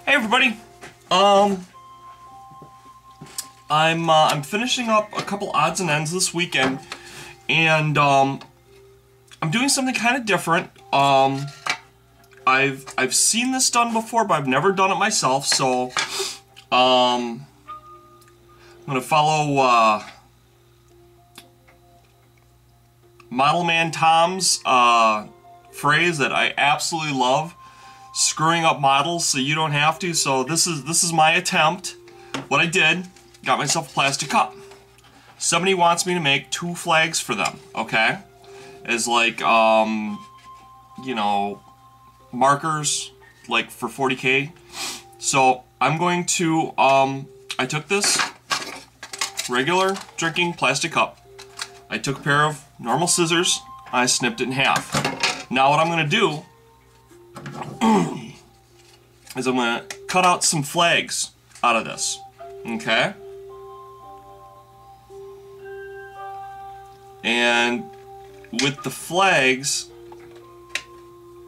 Hey everybody. I'm finishing up a couple odds and ends this weekend, and I'm doing something kind of different. I've seen this done before, but I've never done it myself. So I'm gonna follow Model Man Tom's phrase that I absolutely love: screwing up models so you don't have to. So this is my attempt. What I did, got myself a plastic cup. Somebody wants me to make 2 flags for them, okay? As like, you know, markers, like for 40K. So I'm going to, I took this regular drinking plastic cup. I took a pair of normal scissors. I snipped it in half. Now what I'm going to do is I'm going to cut out some flags out of this, okay? And with the flags,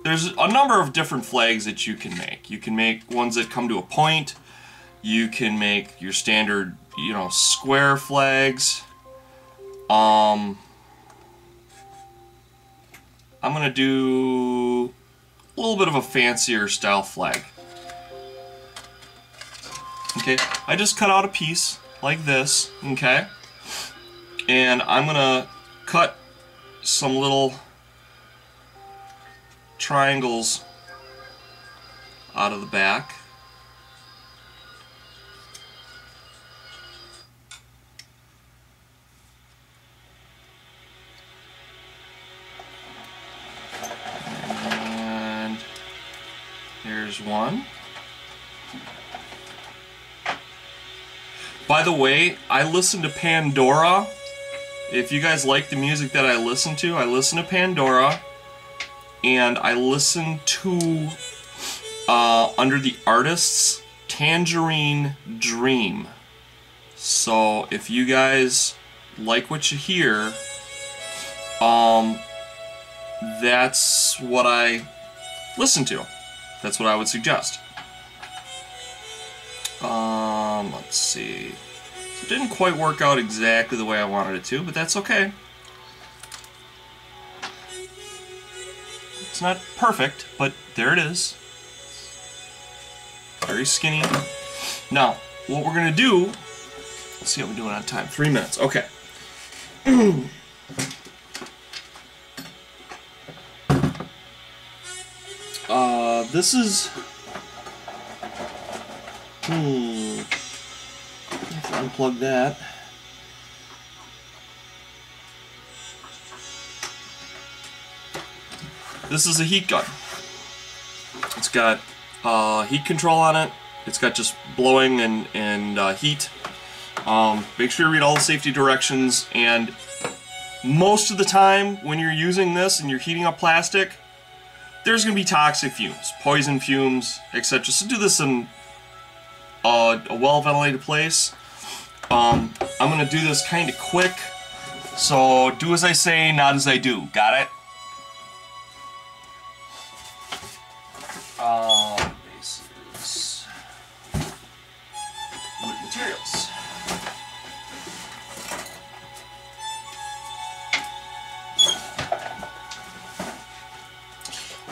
there's a number of different flags that you can make. You can make ones that come to a point. You can make your standard, you know, square flags. I'm gonna do a little bit of a fancier style flag. Okay, I just cut out a piece like this, okay? And I'm gonna cut some little triangles out of the back. And here's one. By the way, I listen to Pandora. If you guys like the music that I listen to Pandora, and I listen to under the artists Tangerine Dream. So if you guys like what you hear, that's what I listen to. That's what I would suggest. Let's see. So it didn't quite work out exactly the way I wanted it to, but that's okay. It's not perfect, but there it is. Very skinny. Now, what we're gonna do, let's see how we're doing on time. 3 minutes, okay. This is, I have to unplug that. This is a heat gun. It's got heat control on it. It's got just blowing and heat. Make sure you read all the safety directions, and most of the time when you're using this and you're heating up plastic, there's going to be toxic fumes, poison fumes, etc. So do this in a well-ventilated place. I'm going to do this kind of quick, so do as I say, not as I do. Got it? Bases. Wood materials.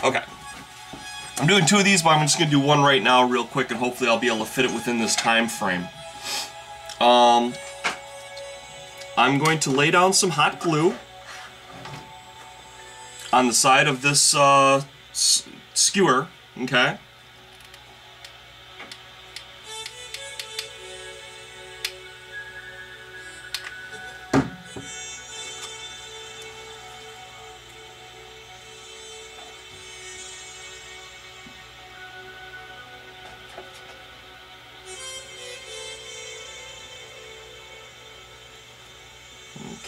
Okay. I'm doing 2 of these, but I'm just going to do one right now real quick, and hopefully I'll be able to fit it within this time frame. I'm going to lay down some hot glue on the side of this skewer, okay?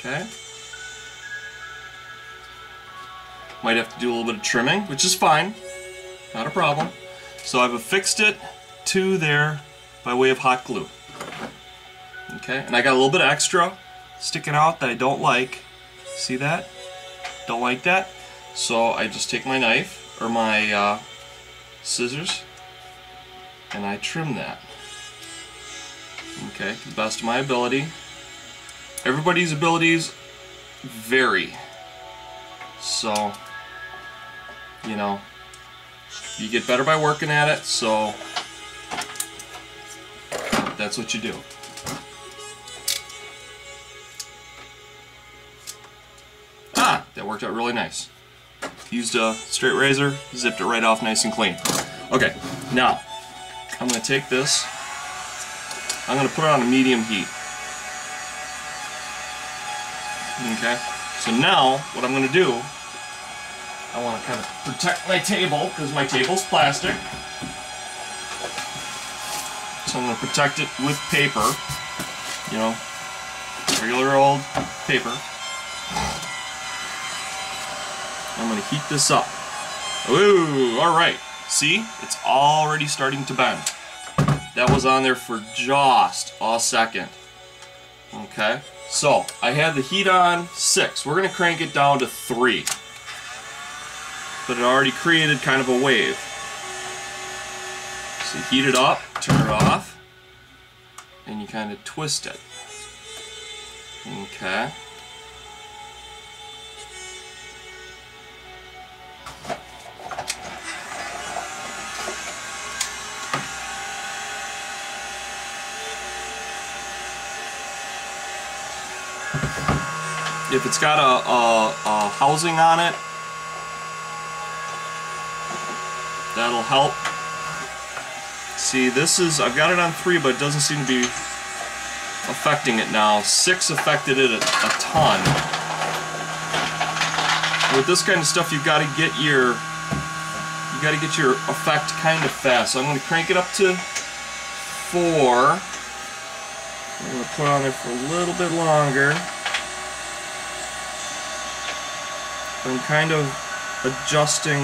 Okay. Might have to do a little bit of trimming, which is fine. Not a problem. So I've affixed it to there by way of hot glue. Okay, and I got a little bit extra sticking out that I don't like. See that? Don't like that. So I just take my knife, or my scissors, and I trim that. Okay, to the best of my ability. Everybody's abilities vary. So, you know, you get better by working at it, so that's what you do. Ah, that worked out really nice. Used a straight razor, zipped it right off nice and clean. Okay, now, I'm going to take this, I'm going to put it on a medium heat. Okay, so now, what I'm going to do, I want to kind of protect my table, because my table's plastic. So I'm going to protect it with paper, you know, regular old paper. I'm going to heat this up. Ooh, alright. See? It's already starting to bend. That was on there for just a second. Okay? So, I had the heat on 6. We're going to crank it down to 3. But it already created kind of a wave. So you heat it up, turn it off, and you kind of twist it. Okay. If it's got a housing on it, that'll help. See, this is, I've got it on 3, but it doesn't seem to be affecting it now. 6 affected it a ton. With this kind of stuff, you've got to get your effect kind of fast. So I'm going to crank it up to 4. I'm going to put it on there for a little bit longer. I'm kind of adjusting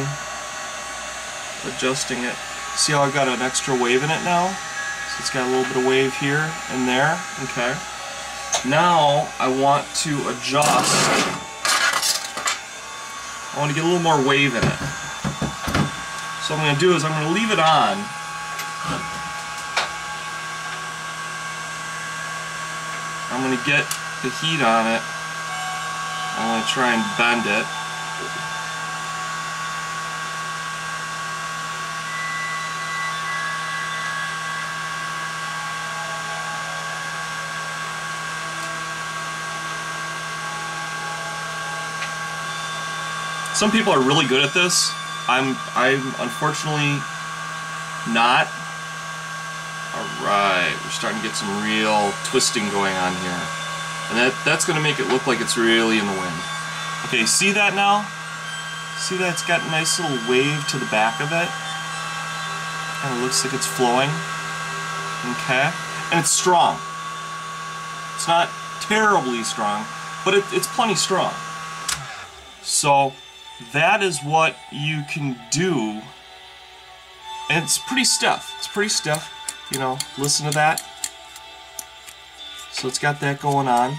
it. See how I've got an extra wave in it now? So it's got a little bit of wave here and there. Okay. Now I want to adjust. I want to get a little more wave in it. So what I'm going to do is I'm going to leave it on. I'm going to get the heat on it. I'm going to try and bend it. Some people are really good at this. I'm unfortunately not. Alright, we're starting to get some real twisting going on here. And that's going to make it look like it's really in the wind. Okay, see that now? See that it's got a nice little wave to the back of it? Kind of looks like it's flowing. Okay? And it's strong. It's not terribly strong, but it's plenty strong. So that is what you can do. And it's pretty stiff. It's pretty stiff. You know, listen to that. So it's got that going on.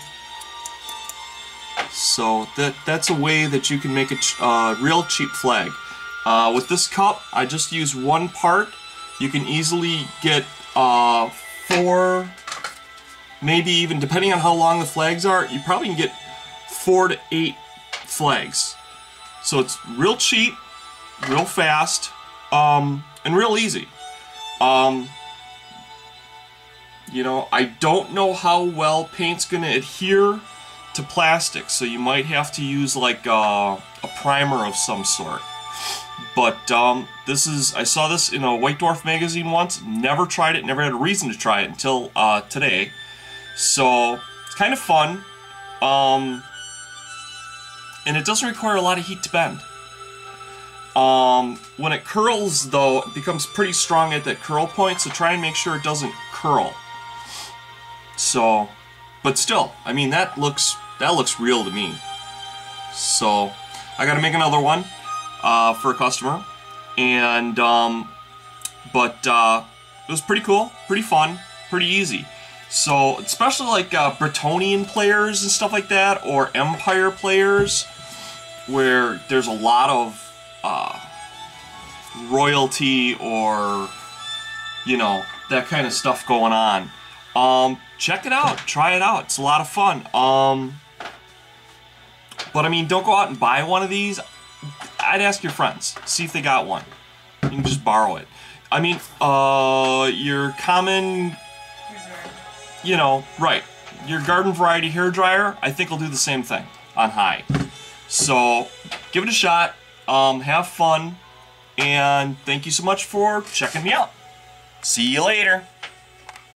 So that's a way that you can make a real cheap flag. With this cup, I just use 1 part. You can easily get 4, maybe even, depending on how long the flags are, you probably can get 4 to 8 flags. So it's real cheap, real fast, and real easy. You know, I don't know how well paint's going to adhere to plastic, so you might have to use like a primer of some sort. But this is, I saw this in a White Dwarf magazine once, never tried it, never had a reason to try it until today. So it's kind of fun. And it doesn't require a lot of heat to bend. When it curls, though, it becomes pretty strong at that curl point, so try and make sure it doesn't curl. So, but still, I mean, that looks real to me. So, I gotta make another one for a customer, and but it was pretty cool, pretty fun, pretty easy. So, especially like Bretonian players and stuff like that, or Empire players, where there's a lot of royalty or, you know, that kind of stuff going on. Check it out, try it out. It's a lot of fun. But I mean, don't go out and buy one of these. I'd ask your friends, see if they got one. You can just borrow it. I mean, your common, you know, right, your garden variety hair dryer, I think will do the same thing on high. So give it a shot, have fun, and thank you so much for checking me out. See you later.